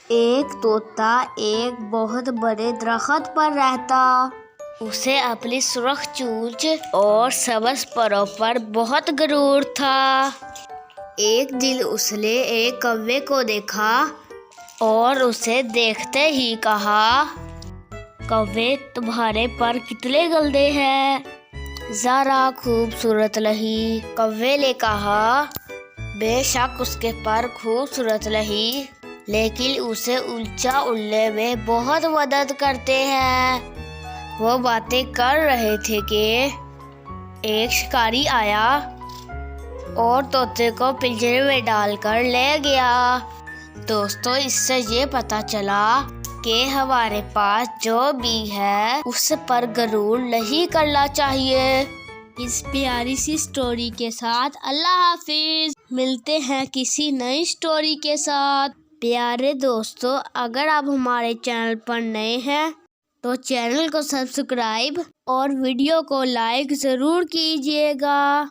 ایک طوطا ایک بہت بڑے درخت پر رہتا۔ اسے اپنی سرخ چونچ اور سبز پروں پر بہت غرور تھا۔ ایک دن اس نے ایک کوے کو دیکھا اور اسے دیکھتے ہی کہا، کوے تمہارے پر کتنے گندے ہیں، ذرا خوبصورت نہیں۔ کوے نے کہا، بے شک اس کے پر خوبصورت نہیں، لیکن اسے اونچا اڑنے میں بہت مدد کرتے ہیں۔ وہ باتیں کر رہے تھے کہ ایک شکاری آیا اور طوطے کو پنجرے میں ڈال کر لے گیا۔ دوستو، اس سے یہ پتہ چلا کہ ہمارے پاس جو بھی ہے اس پر غرور نہیں کرنا چاہیے۔ اس پیاری سی سٹوری کے ساتھ اللہ حافظ۔ ملتے ہیں کسی نئی سٹوری کے ساتھ۔ پیارے دوستو، اگر آپ ہمارے چینل پر نئے ہیں تو چینل کو سبسکرائب اور ویڈیو کو لائک ضرور کیجیے گا۔